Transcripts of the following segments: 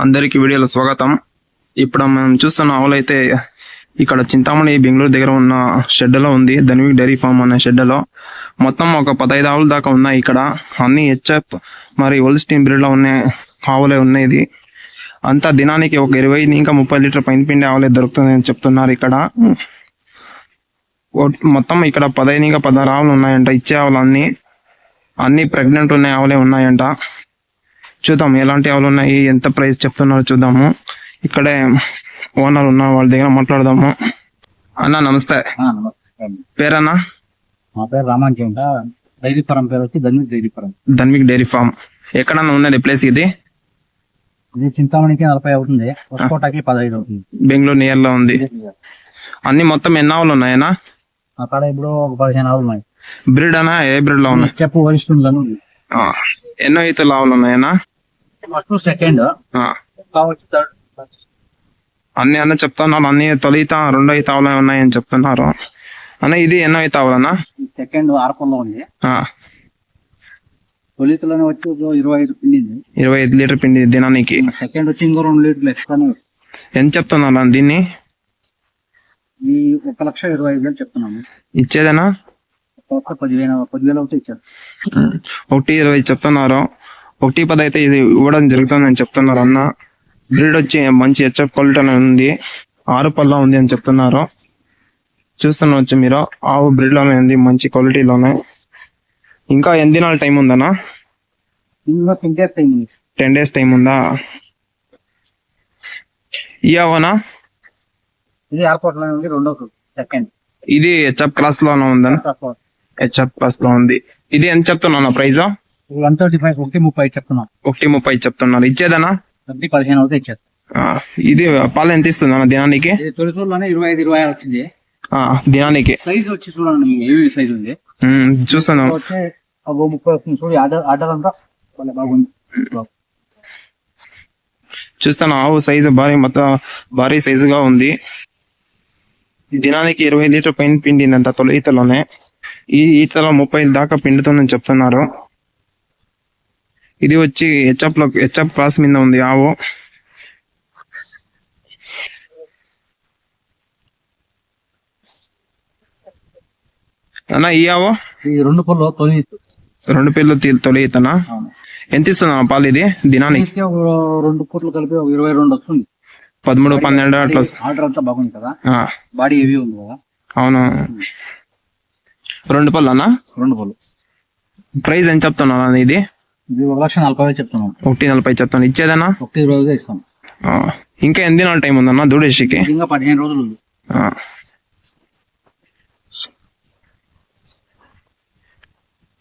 అందరికి వీడియోలో స్వాగతం. ఇప్పుడు మనం చూస్తున్న ఆవులైతే ఇక్కడ చింతామణి బెంగళూరు దగ్గర ఉన్న షెడ్లో ఉంది. ధన్విక్ డైరీ ఫామ్ అనే షెడ్లో మొత్తం ఒక 15 ఆవుల దాకా ఉన్నాయి. ఇక్కడ అన్ని హెచ్ఎఫ్ మరి హోల్స్టీన్ బ్రీడ్ లో ఉన్న ఆవులే ఉన్నాయి. ఇది అంతా దినానికి ఒక 20 ఇంకా 30 లీటర్ పైన పిండి ఆవులే దొరుకుతుందని చెప్తున్నారు. ఇక్కడ మొత్తం ఇక్కడ 15 ఇంకా 16 ఆవులు ఉన్నాయంట. ఇచ్చే ఆవులు అన్ని ప్రెగ్నెంట్ ఉన్న ఆవులే ఉన్నాయంట. చూద్దాం ఎలాంటి ఆవులు ఉన్నాయి, ఎంత ప్రైస్ చెప్తున్నారో చూద్దాము. ఇక్కడే ఓనర్ ఉన్న వాళ్ళ దగ్గర మాట్లాడదాము. అన్న నమస్తే. పేరన్నా? మా పేరు రామాంజీ అంట. డైరీ ఫారం పేరు వచ్చి Dhanvik dairy farm. Dhanvik dairy farm ఎక్కడన్నా ఉన్నది ప్లేస్? ఇది చింతామణికి 40 అవుతుంది, కోటకి 15 అవుతుంది. బెంగళూరు నియర్ లో ఉంది. అన్ని మొత్తం ఎన్ని ఆవులు ఉన్నాయన్నా? అక్కడ ఇప్పుడు ఒక 15 ఆవులు ఉన్నాయి. బ్రీడ్ అన్నా ఏ బ్రీడ్ లో ఉన్నాయి? చెప్పు వరిస్తుందని. ఎన్నో ఈతలు ఆవులు ఉన్నాయన్నా? ఫస్ట్ సెకండ్ కావచ్చు థర్డ్. అన్న చెప్తున్నారు. అన్ని తొలి ఈత రెండో ఈత ఆవులు ఉన్నాయని చెప్తున్నారు అన్న. ఇది ఎన్నో ఈత ఆవులన్నా? సెకండ్ 6 పళ్ళలో ఉంది. తొలితలోనే వచ్చి 25 పిండింది. 25 లీటర్ పిండి దినానికి. సెకండ్ వచ్చి ఇంకో 2 లీటర్లు ఎక్స్ట్రానే. ఎంత చెప్తున్నారు దీన్ని? ఈ 1,25,000 చెప్తున్నాము. ఇచ్చేదేనా? 10,000 అవుతే ఇచ్చారు. 1,20,000 చెప్తున్నారు. 1,10,000 అయితే ఇది ఇవ్వడం జరుగుతుందని చెప్తున్నారు అన్న. బ్రీడ్ వచ్చి మంచి హెచ్ఎఫ్ క్వాలిటీ ఉంది, 6 పళ్ళ ఉంది అని చెప్తున్నారు. చూస్తున్నవచ్చు మీరు, ఆవు బ్రీడ్ లోనే ఉంది, మంచి క్వాలిటీలోనే. ఇంకా ఎన్ని దినాల టైం ఉందన్నా? 10 days టైం ఉందా? ఈ ఆవునా? ఇది ఎయిర్పోర్ట్ లో ఉంది. రెండో సెకండ్. ఇది హెచ్ఎఫ్ క్లాస్ లోనే ఉందా? హెచ్ఎఫ్ క్లాస్ లో ఉంది. ఇది ఎంత చెప్తున్నా ప్రైజ్? 135, 1,30 చెప్తున్నాం. 1,30 చెప్తున్నారు. ఇచ్చేదనా? 15 అవుతే ఇచ్చారు. ఇది పాలు ఎంత ఇస్తుంది అన్న దినానికి? తొలిచూరులోనే 25-26 వచ్చింది దినానికి. సైజ్ వచ్చి చూడండి, ఏవి సైజ్ ఉంది చూస్తున్నాం. 30 వస్తుంది. చూడు ఆర్డర్ అంతా బాగుంది. చూస్తాను ఆవు సైజు భారీ సైజుగా ఉంది. దినానికి 20 లీటర్ పైన పిండిందంట తొలి ఈతలోనే. ఈ ఈతలో 30 దాకా పిండుతుందని చెప్తున్నారు. ఇది వచ్చి హెచ్ఎఫ్ క్రాస్ మీద ఉంది ఆవు. అన్న ఈ ఆవు? ఈ 2 పళ్ళు తొలి. 2 పిల్లలు తొలి ఈతనా? ఎంత ఇస్తుంది పాలు ఇది దినానికి? 2 పూటలు కలిపి 22 వస్తుంది. 13, 12 అట్లా. ఆర్డర్ అంతా బాగుంది కదా, బాడీ హెవీ ఉంది కదా. అవును. 2 పళ్ళు అన్న? 2 పళ్ళు. ప్రైస్ ఎంత చెప్తున్నా ఇది? 1,40,000 చెప్తున్నాం. 1,40,000 చెప్తాను. ఇచ్చేదన్నా? 1,20,000 ఇస్తాం. ఇంకా ఎన్ని దినాల టైం ఉందన్న దూడేషికి? ఇంకా 15 రోజులు ఉంది.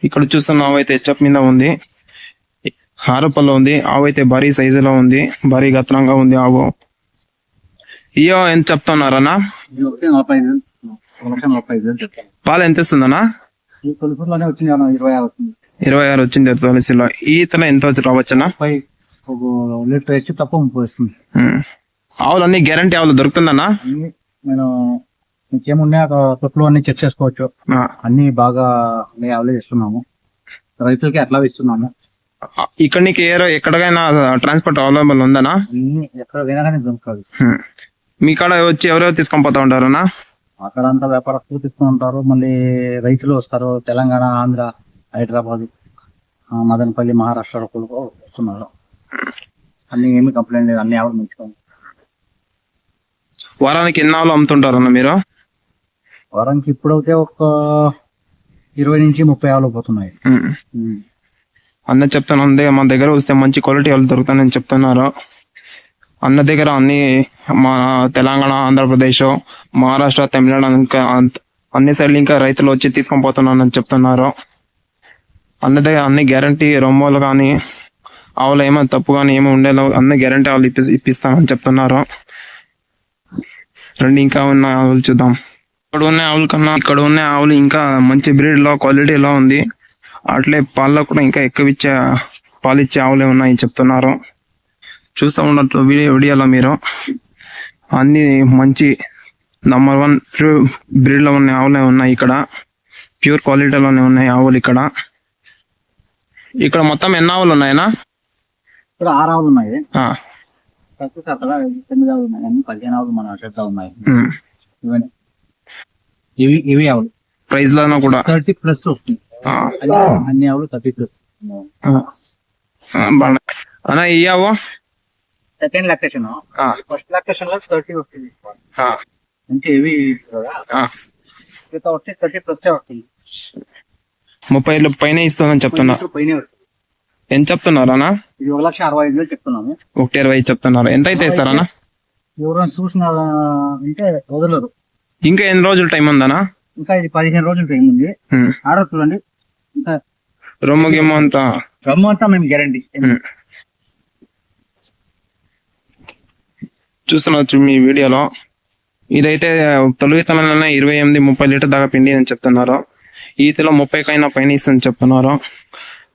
ఇక్కడ చూస్తున్న ఆవు అయితే హెచ్ఎఫ్ మీద ఉంది, 6 పళ్ళు ఉంది. ఆవు అయితే భారీ సైజులో ఉంది, భారీ గత్రంగా ఉంది ఆవు. ఇయో ఎంత చెప్తున్నారన్నా? 1,40,000 చెప్తాను. పాలు ఎంత ఇస్తుందన్నా? తొలిపూరులోనే వచ్చింది 26 వచ్చింది. 26 వచ్చింది తొలిసిలో. ఈతలో ఎంత వచ్చి రావచ్చన్నా? 1 లీటర్ వచ్చి తప్ప 30 వస్తుంది. ఆవులు అన్ని గ్యారంటీ ఆవులు దొరుకుతుందన్నా? నేను ఇంకేమున్నాయి తొట్లు అన్ని చెక్ చేసుకోవచ్చు. అన్ని బాగా ఆవులే ఇస్తున్నాము, రైతులకి అట్లా ఇస్తున్నాము. ఇక్కడ నీకు ఎక్కడికైనా ట్రాన్స్పోర్ట్ అవైలబుల్ ఉందనా? ఎక్కడ పోయినా కానీ దొరుకుతుంది. మీ కాడ వచ్చి ఎవరెవరు తీసుకొని పోతా ఉంటారన్నా? అక్కడ అంతా వ్యాపారస్తులు తీసుకుని ఉంటారు, మళ్ళీ రైతులు వస్తారు. తెలంగాణ, ఆంధ్ర, హైదరాబాద్, మదనపల్లి, మహారాష్ట్ర వస్తున్నారు. అన్ని ఏమి కంప్లైంట్ లేదు, అన్ని ఆవులు మంచుకోండి. వారానికి ఎన్ని ఆవులు అమ్ముతుంటారన్న మీరు? వారానికి ఇప్పుడైతే ఒక 20 నుంచి 30 ఆవులు పోతున్నాయి. అన్న చెప్తాను, మన దగ్గర వస్తే మంచి క్వాలిటీ వాళ్ళు దొరుకుతాయని చెప్తున్నారు. అన్న దగ్గర అన్ని మా తెలంగాణ, ఆంధ్రప్రదేశ్, మహారాష్ట్ర, తమిళనాడు ఇంకా అన్ని సైడ్లు ఇంకా రైతులు వచ్చి తీసుకొని పోతున్నానని చెప్తున్నారు. అన్న దగ్గర అన్ని గ్యారంటీ రొమ్మలు కానీ ఆవులు ఏమైనా తప్పు కానీ ఏమో ఉండేలో అన్ని గ్యారంటీ ఆవులు ఇప్పిస్తామని చెప్తున్నారు. రండి ఇంకా ఉన్న ఆవులు చూద్దాం. ఇక్కడ ఉన్న ఆవుల కన్నా ఇక్కడ ఉన్న ఆవులు ఇంకా మంచి బ్రీడ్ లో క్వాలిటీలో ఉంది. అట్లే పాల్లో కూడా ఇంకా ఎక్కువ పాలిచ్చే ఆవులే ఉన్నాయి చెప్తున్నారు. చూస్తూ ఉన్నట్లు వీడియోలో మీరు అన్ని మంచి నంబర్ 1 బ్రీడ్ లో ఉన్న ఆవులే ఉన్నాయి. ఇక్కడ ప్యూర్ క్వాలిటీలోనే ఉన్నాయి ఆవులు. ఇక్కడ మొత్తం ఎన్ని ఆవులు ఉన్నాయనా? ఇక్కడ 6 ఆవులు ఉన్నాయి. తక్కువ సార్ కదా 9 ఆవులు ఉన్నాయి, అన్ని 15 ఆవులు మన షెడ్ లో ఉన్నాయి. ఇవన్నీ ఇవి ఆవులు ప్రైస్ లోనూ కూడా 30 ప్లస్ వస్తుంది. ఆ, అన్ని ఆవులు 30 ప్లస్. బాగా అన్నా ఇయ్యావు. సెకండ్ లాక్టేషన్, ఫస్ట్ లాక్టేషన్ లో 30 వస్తుంది. అంటే ఇవి వచ్చి 30 ప్లస్ వస్తుంది. 30 పైన ఇస్తుందని చెప్తున్నా. పైన వస్తుంది. ఎంత చెప్తున్నారు అన్న? ఇది 1,65,000 చెప్తున్నాము. 1,20,000 చెప్తున్నారు. ఎంత అయితే ఇస్తారన్నా? ఎవరైనా చూసిన అంటే వదలరు. ఇంకా ఎన్ని రోజులు టైం ఉందనా? ఇంకా ఇది 15 రోజులు టైం ఉంది. ఆర్డర్ చూడండి. ఇంకా రొమ్ము గిమ్ము అంతా రమ్ము అంతా మేము గ్యారంటీ చూస్తున్నారు మీ వీడియోలో. ఇదైతే తొలితనంలోనే 28-30 లీటర్ దాకా పిండి అని చెప్తున్నారు. ఈతలో 30 కైనా పైన ఇస్తుందని చెప్తున్నారు.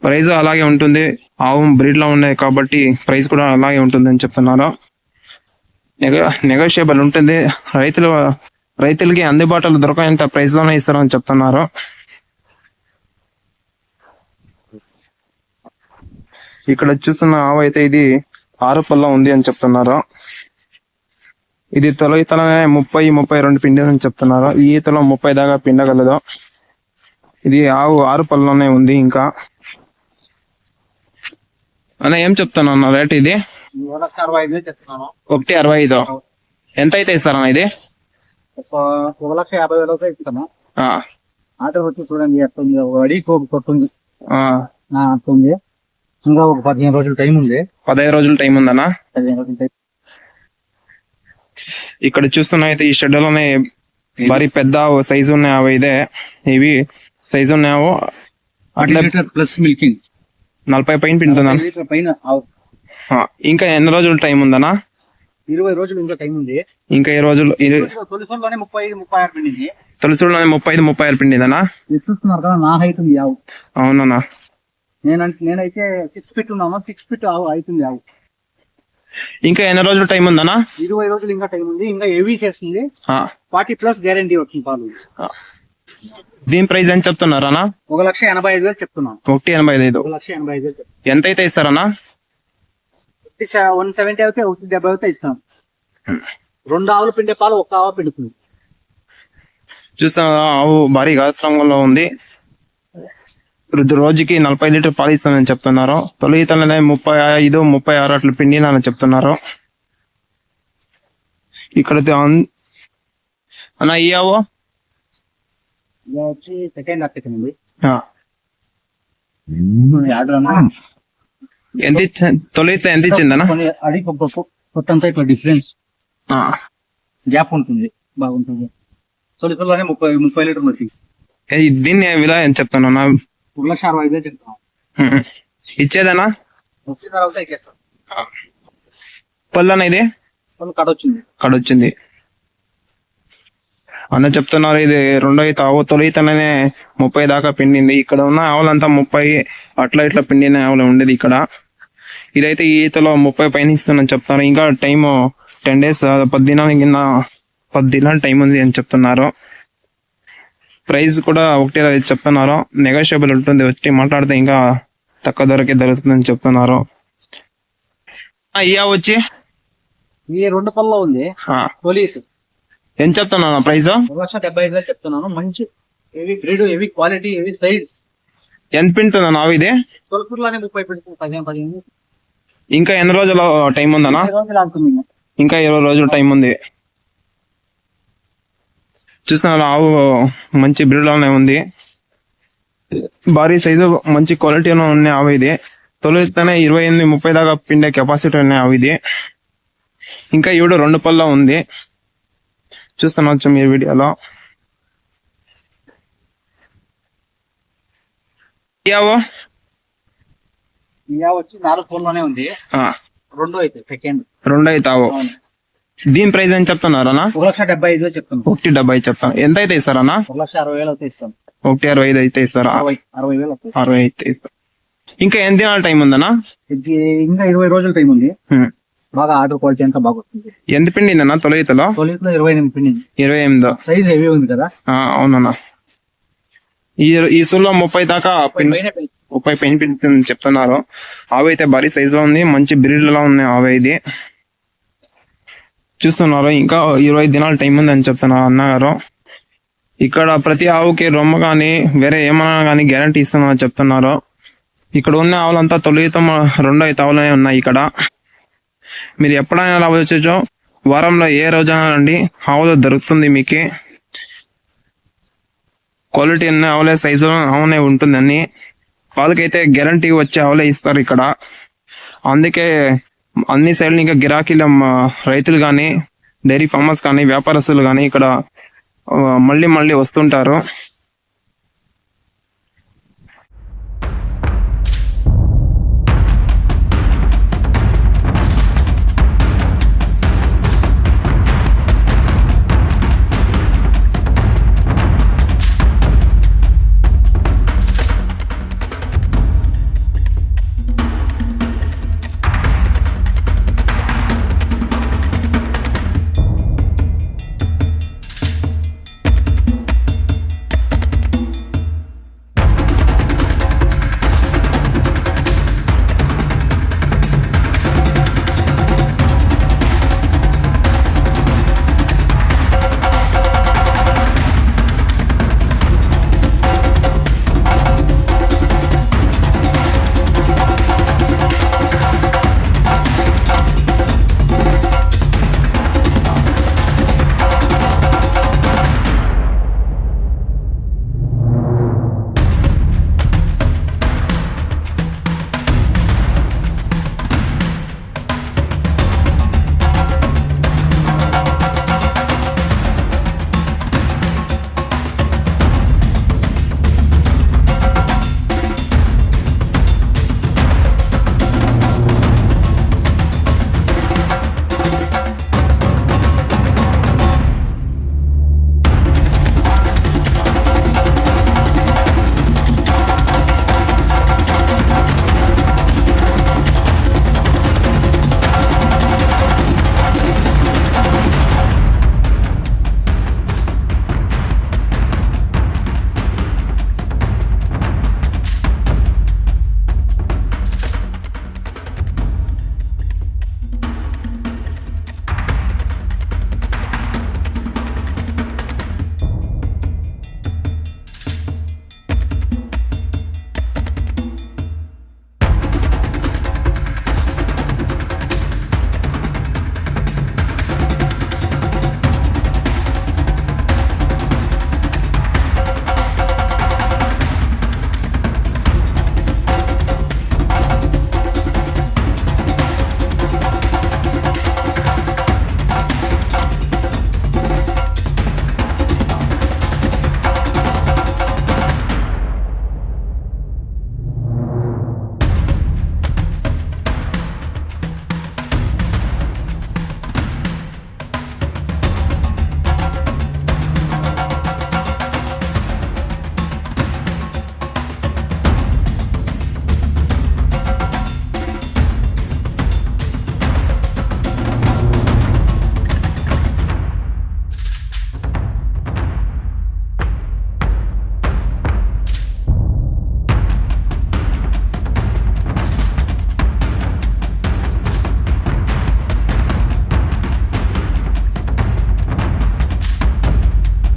ప్రైస్ అలాగే ఉంటుంది. ఆవు బ్రీడ్ లో ఉన్నాయి కాబట్టి ప్రైస్ కూడా అలాగే ఉంటుంది అని చెప్తున్నారు. నెగోషియబుల్ ఉంటుంది. రైతులకి అందుబాటులో దొరకనంత ప్రైస్ లోనే ఇస్తారని చెప్తున్నారు. ఇక్కడ చూస్తున్న ఆవు అయితే ఇది 6 పళ్ళ ఉంది అని చెప్తున్నారు. ఇది తొలి ఈతలోనే 30-32 పిండి అని చెప్తున్నారు. ఈ ఈతలో 30 దాకా పిండగలదు. ఇది ఆవు 6 పళ్ళలోనే ఉంది. ఇంకా అన్న ఏం చెప్తాను అన్న రేట్? ఇది 1,65,000 చెప్తున్నాను. 1,65,000. ఎంత అయితే ఇస్తారన్న ఇది? 1,50,000 ఇస్తాను. ఆటో వచ్చి చూడండి ఎట్టుంది, ఒక అడిగి కొట్టుంది. అట్టుంది. ఇంకా ఒక 15 రోజుల టైం ఉంది. 15 రోజుల టైం ఉందన్నా? 15 రోజుల టైం. ఇక్కడ చూస్తున్నా అయితే ఈ షెడ్ లోనే భారీ పెద్ద సైజు ఉన్నాయో ఇదే. ఇవి సైజు ఉన్నాయో అట్లా ప్లస్ మిల్కింగ్ 40 పైన పిండుతుందా? పైన. ఇంకా ఎన్ని రోజులు టైం ఉందన్నా? 20 రోజులు ఇంకా టైం ఉంది. ఇంకా 20 రోజులు. తొలిసూరులోనే 30-36 పిండింది. తొలిసూరులోనే 35-36 పిండిందనా? చూస్తున్నారు కదా నా హైట్ ఉంది ఆవు. అవునన్నా. నేనైతే 6 ఫీట్ ఉన్నాను. 6 ఫీట్ ఆవు అవుతుంది ఆవు. ఇంకా ఎన్ని రోజులు టైం ఉందన్నా? 20 రోజులు ఇంకా టైం ఉంది. ఇంకా హెవీ చేస్తుంది. 40 ప్లస్ గ్యారంటీ వచ్చింది పాలు. దీని ప్రైస్ ఎంత చెప్తున్నారన్నా? 1,85,000 చెప్తున్నాను. 1,85,000. 1,85,000 ఎంత అయితే ఇస్తారన్నా? 170 అయితే 170 అయితే ఇస్తాను. 2 ఆవులు పిండే పాలు 1 ఆవు పిండుతుంది. చూస్తున్నా ఆవు భారీ గాత్రంలో ఉంది. రోజుకి 40 లీటర్ పాలు ఇస్తానని చెప్తున్నారు. తొలి ఈతలోనే 35-36 అట్లా పిండినని చెప్తున్నారు. ఇక్కడ అన్న ఈ ఆవు వచ్చి సెకండ్ లాక్టేషన్ ఉంది. తొలి ఈత ఎంత ఇచ్చిందన్నా? అడిగి కొత్తంతా ఇట్లా డిఫరెన్స్ గ్యాప్ ఉంటుంది, బాగుంటుంది. తొలిలోనే 30 లీటర్లు వచ్చింది. దీన్ని విలా ఎంత చెప్తాను? 1,65,000 చెప్తాను. ఇచ్చేదనా? వచ్చిన తర్వాత ఇచ్చేస్తాను. పల్లన ఇది కడొచ్చింది అన్న చెప్తున్నారు. ఇది రెండో ఈత ఆవు. తొలి ఈతనే 30 దాకా పిండింది. ఇక్కడ ఉన్న ఆవులంతా 30 అట్లా ఇట్లా పిండిన ఆవులు ఉండేది ఇక్కడ. ఇదైతే ఈ ఈతలో 30 పైన ఇస్తుందని చెప్తున్నారు. ఇంకా టైం 10 days 10 దినాల కింద 10 దినాల టైం ఉంది అని చెప్తున్నారు. ప్రైస్ కూడా 1,20,000 చెప్తున్నారు. నెగోషియబుల్ ఉంటుంది. వచ్చి మాట్లాడితే ఇంకా తక్కువ ధరకే దొరుకుతుందని చెప్తున్నారు. ఈ ఆవు వచ్చి ఈ 2 పళ్ళలో ఉంది. పోలీసు ఎంత చెప్తున్నాను ప్రైస్? 1,75,000 చెప్తున్నాను. మంచి heavy breed, heavy quality, heavy size. ఎంత పిండుతుందా నావు ఇది? తొలకూరులోనే 30 పిండుతుంది. 15. ఇంకా ఎన్ని రోజుల టైం ఉందన్నా? ఇంకా 20 రోజుల టైం ఉంది. చూస్తున్నారు ఆవు మంచి బ్రీడ్ లోనే ఉంది. భారీ సైజు మంచి క్వాలిటీలో ఉన్న ఆవు ఇది. తొలితేనే 28-30 దాకా పిండే కెపాసిటీ ఉన్న ఆవు ఇది. ఇంకా ఈవిడ 2 పళ్ళ ఉంది. చూస్తున్నారు మీరు వీడియోలో. వచ్చి 4 పళ్ళలోనే ఉంది. రెండో అయితే సెకండ్. రెండో అయితే ఆవు. దీని ప్రైస్ ఏం చెప్తున్నారన్నా? 1,75,000 చెప్తాను. 1,70,000 చెప్తాను. ఎంత అయితే ఇస్తారన్నా? 1,60,000 అయితే ఇస్తాను. 1,65,000 అయితే ఇస్తారా? 60,000 అయితే ఇస్తారు. ఇంకా ఎన్ని దినాల టైం ఉందన్నా? ఇంకా 20 రోజుల టైం ఉంది. బాగా ఆర్డర్ క్వాలిటీ అంతా బాగా వస్తుంది. ఎంత పిండిందన్నా తొలితలో? 28 పిండింది. 28. సైజ్ హెవీ ఉంది కదా? అవునన్నా. ఈ సూల్లో 30 దాకా 30 పైన పిండి చెప్తున్నారు. ఆవు అయితే భారీ సైజ్ లో ఉంది. మంచి బ్రీడ్ లో ఉంది ఆవు ఇది. చూస్తున్నారు. ఇంకా 20 దినాల టైం ఉంది అని చెప్తున్నారు అన్నగారు. ఇక్కడ ప్రతి ఆవుకి రొమ్మ కానీ వేరే ఏమైనా కానీ గ్యారంటీ ఇస్తున్నారని చెప్తున్నారు. ఇక్కడ ఉన్న ఆవులంతా తొలితో 2 ఆవులనే ఉన్నాయి ఇక్కడ. మీరు ఎప్పుడైనా రావచ్చు, వారంలో ఏ రోజైనా రండి, ఆవులు దొరుకుతుంది మీకు. క్వాలిటీ అన్న ఆవులే, సైజు ఆవునే ఉంటుంది. అన్ని వాళ్ళకైతే గ్యారంటీ వచ్చే ఆవులే ఇస్తారు ఇక్కడ. అందుకే అన్ని సైడ్లు ఇంకా గిరాకీల రైతులు కానీ, డైరీ ఫార్మర్స్ కానీ, వ్యాపారస్తులు కానీ ఇక్కడ మళ్ళీ వస్తుంటారు.